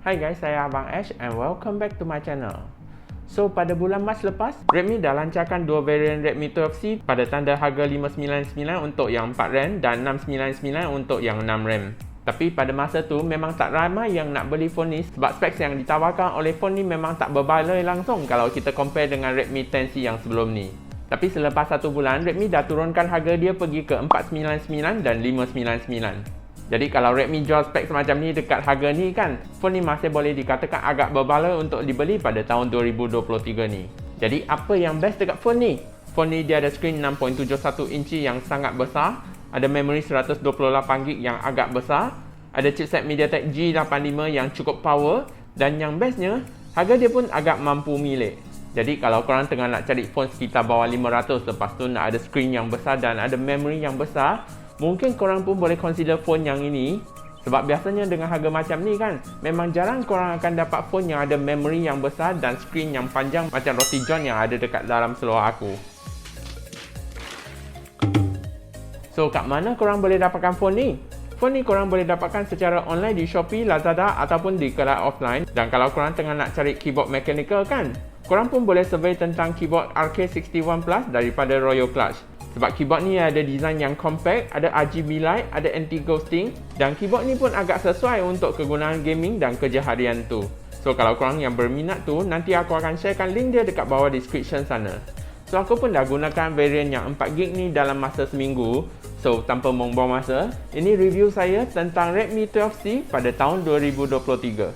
Hai guys, saya Abang Ash and welcome back to my channel. So, pada bulan Mac lepas, Redmi dah lancarkan dua varian Redmi 12C pada tanda harga 599 untuk yang 4 RAM dan 699 untuk yang 6 RAM. Tapi pada masa tu memang tak ramai yang nak beli phone ni sebab specs yang ditawarkan oleh phone ni memang tak berbaloi langsung kalau kita compare dengan Redmi 10C yang sebelum ni. Tapi selepas 1 bulan, Redmi dah turunkan harga dia pergi ke 499 dan 599. Jadi kalau Redmi jual spek semacam ni dekat harga ni kan, phone ni masih boleh dikatakan agak berbaloi untuk dibeli pada tahun 2023 ni. Jadi apa yang best dekat phone ni? Phone ni dia ada skrin 6.71 inci yang sangat besar, ada memori 128GB yang agak besar, ada chipset MediaTek G85 yang cukup power, dan yang bestnya, harga dia pun agak mampu milik. Jadi kalau korang tengah nak cari phone sekitar bawah 500, lepas tu nak ada skrin yang besar dan ada memori yang besar, mungkin korang pun boleh consider phone yang ini. Sebab biasanya dengan harga macam ni kan, memang jarang korang akan dapat phone yang ada memori yang besar dan skrin yang panjang macam roti john yang ada dekat dalam seluar aku. So, kat mana korang boleh dapatkan phone ni? Phone ni korang boleh dapatkan secara online di Shopee, Lazada ataupun di kedai offline. Dan kalau korang tengah nak cari keyboard mechanical kan, korang pun boleh survey tentang keyboard RK61 Plus daripada Royal Clutch. Sebab keyboard ni ada design yang compact, ada RGB light, ada anti-ghosting, dan keyboard ni pun agak sesuai untuk kegunaan gaming dan kerja harian tu. So kalau korang yang berminat tu, nanti aku akan sharekan link dia dekat bawah description sana. So aku pun dah gunakan varian yang 4GB ni dalam masa seminggu. So tanpa membuang masa, ini review saya tentang Redmi 12C pada tahun 2023.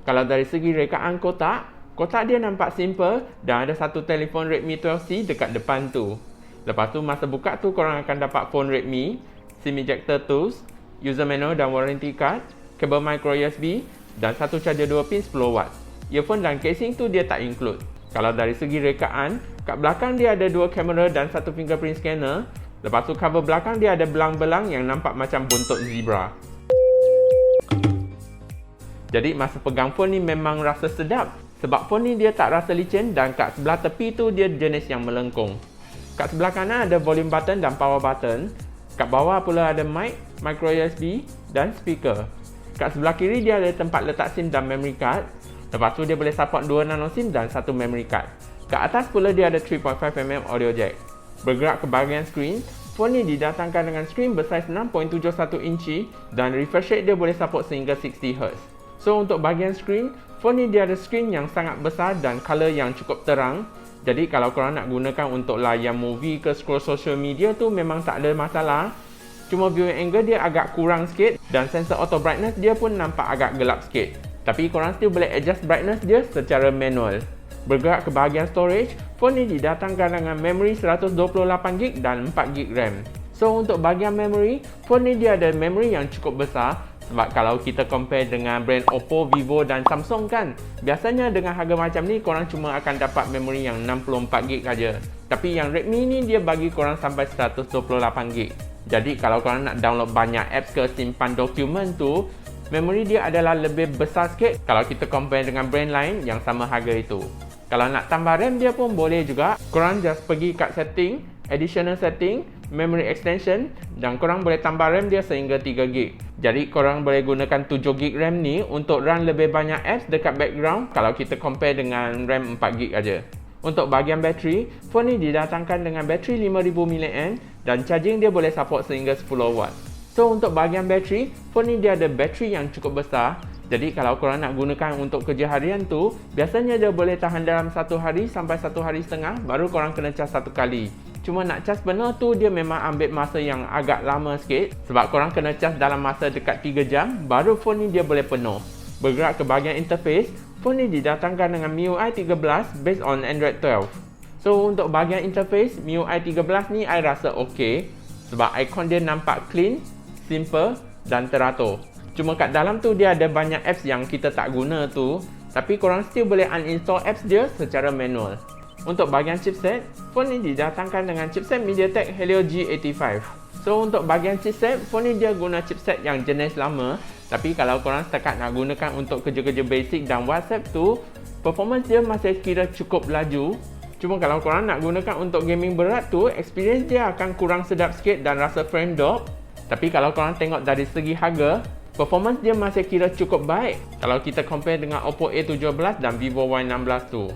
Kalau dari segi rekaan kotak dia nampak simple dan ada satu telefon Redmi 12C dekat depan tu. Lepas tu masa buka tu korang akan dapat phone Redmi, SIM ejector tools, user manual dan warranty card, kabel micro USB dan satu charger 2 pin 10W. Earphone dan casing tu dia tak include. Kalau dari segi rekaan, kat belakang dia ada dua kamera dan satu fingerprint scanner. Lepas tu cover belakang dia ada belang-belang yang nampak macam buntut zebra. Jadi masa pegang phone ni memang rasa sedap. Sebab phone ni dia tak rasa licin dan kat sebelah tepi tu dia jenis yang melengkung. Kat sebelah kanan ada volume button dan power button. Kat bawah pula ada mic, micro USB dan speaker. Kat sebelah kiri dia ada tempat letak SIM dan memory card. Lepas tu dia boleh support 2 nano SIM dan 1 memory card. Kat atas pula dia ada 3.5mm audio jack. Bergerak ke bahagian skrin, phone ni didatangkan dengan skrin bersaiz 6.71 inci dan refresh rate dia boleh support sehingga 60Hz. So untuk bahagian skrin, phone ni dia ada skrin yang sangat besar dan color yang cukup terang. Jadi kalau korang nak gunakan untuk layan movie ke scroll social media tu memang tak ada masalah. Cuma viewing angle dia agak kurang sikit dan sensor auto brightness dia pun nampak agak gelap sikit. Tapi korang still boleh adjust brightness dia secara manual. Bergerak ke bahagian storage, phone ni didatangkan dengan memori 128GB dan 4GB RAM. So untuk bahagian memory, phone ni dia ada memori yang cukup besar. Sebab kalau kita compare dengan brand Oppo, Vivo dan Samsung kan, biasanya dengan harga macam ni korang cuma akan dapat memori yang 64GB saja. Tapi yang Redmi ni dia bagi korang sampai 128GB. Jadi kalau korang nak download banyak apps ke simpan dokumen tu, memori dia adalah lebih besar sikit kalau kita compare dengan brand lain yang sama harga itu. Kalau nak tambah RAM dia pun boleh juga. Korang just pergi kat setting, additional setting, memory extension dan korang boleh tambah RAM dia sehingga 3GB. Jadi korang boleh gunakan 7GB RAM ni untuk run lebih banyak apps dekat background kalau kita compare dengan RAM 4GB aja. Untuk bahagian bateri, phone ni didatangkan dengan bateri 5000mAh dan charging dia boleh support sehingga 10W. So untuk bahagian bateri, phone ni dia ada bateri yang cukup besar. Jadi kalau korang nak gunakan untuk kerja harian tu, biasanya dia boleh tahan dalam 1 hari sampai 1 hari setengah baru korang kena cas 1 kali. Cuma nak cas penuh tu dia memang ambil masa yang agak lama sikit. Sebab korang kena cas dalam masa dekat 3 jam baru phone ni dia boleh penuh. Bergerak ke bahagian interface, phone ni didatangkan dengan MIUI 13 based on Android 12. So untuk bahagian interface, MIUI 13 ni I rasa ok. Sebab ikon dia nampak clean, simple dan teratur. Cuma kat dalam tu dia ada banyak apps yang kita tak guna tu. Tapi korang still boleh uninstall apps dia secara manual. Untuk bahagian chipset, phone ni didatangkan dengan chipset MediaTek Helio G85. So untuk bahagian chipset, phone ni dia guna chipset yang jenis lama. Tapi kalau korang setakat nak gunakan untuk kerja-kerja basic dan WhatsApp tu, performance dia masih kira cukup laju. Cuma kalau korang nak gunakan untuk gaming berat tu, experience dia akan kurang sedap sikit dan rasa frame drop. Tapi kalau korang tengok dari segi harga, performance dia masih kira cukup baik kalau kita compare dengan Oppo A17 dan Vivo Y16 tu.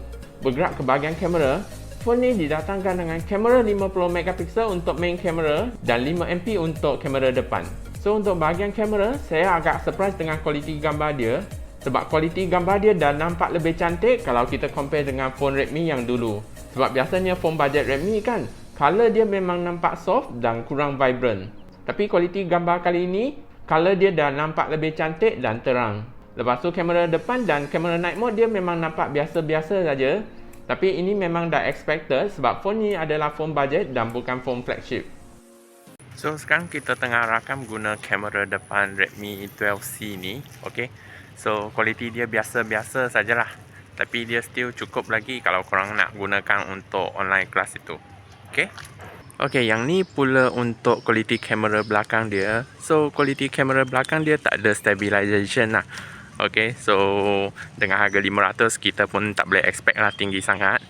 Bergerak ke bahagian kamera, phone ni didatangkan dengan kamera 50MP untuk main kamera dan 5MP untuk kamera depan. So untuk bahagian kamera, saya agak surprise dengan kualiti gambar dia, sebab kualiti gambar dia dah nampak lebih cantik kalau kita compare dengan phone Redmi yang dulu. Sebab biasanya phone budget Redmi kan, color dia memang nampak soft dan kurang vibrant. Tapi kualiti gambar kali ini, color dia dah nampak lebih cantik dan terang. Lepas tu kamera depan dan kamera night mode dia memang nampak biasa-biasa saja. Tapi ini memang dah expected sebab phone ni adalah phone budget dan bukan phone flagship. So sekarang kita tengah rakam guna kamera depan Redmi 12C ni. Okay. So kualiti dia biasa-biasa sajalah. Tapi dia still cukup lagi kalau korang nak gunakan untuk online class itu. Okay. Okay, yang ni pula untuk kualiti kamera belakang dia. So, kualiti kamera belakang dia tak ada stabilization lah. Okay, so dengan harga 500 kita pun tak boleh expect lah tinggi sangat.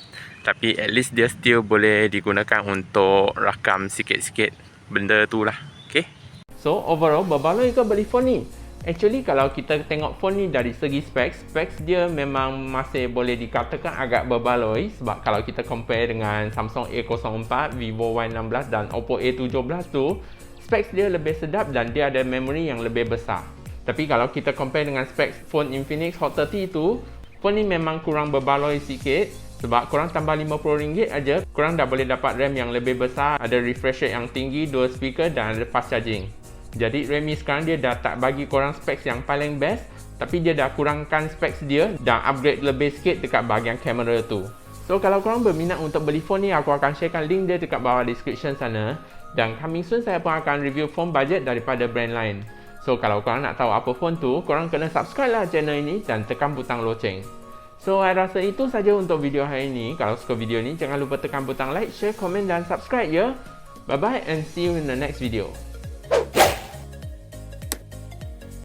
Tapi at least dia still boleh digunakan untuk rakam sikit-sikit benda tu lah. Okay. So, overall berbaloi ke beli phone ni? Actually, kalau kita tengok phone ni dari segi specs dia memang masih boleh dikatakan agak berbaloi. Sebab kalau kita compare dengan Samsung A04, Vivo Y16 dan Oppo A17 tu, specs dia lebih sedap dan dia ada memory yang lebih besar. Tapi kalau kita compare dengan specs phone Infinix Hot 30 tu, phone ni memang kurang berbaloi sikit. Sebab korang tambah RM50 aja, korang dah boleh dapat RAM yang lebih besar, ada refresh rate yang tinggi, dual speaker dan fast charging. Jadi Redmi sekarang dia dah tak bagi korang specs yang paling best, tapi dia dah kurangkan specs dia dan upgrade lebih sikit dekat bahagian kamera tu. So kalau korang berminat untuk beli phone ni, aku akan sharekan link dia dekat bawah description sana. Dan coming soon saya pun akan review phone budget daripada brand lain. So kalau korang nak tahu apa phone tu, korang kena subscribe lah channel ini dan tekan butang loceng. So saya rasa itu saja untuk video hari ini. Kalau suka video ni, jangan lupa tekan butang like, share, komen dan subscribe ya. Bye bye and see you in the next video.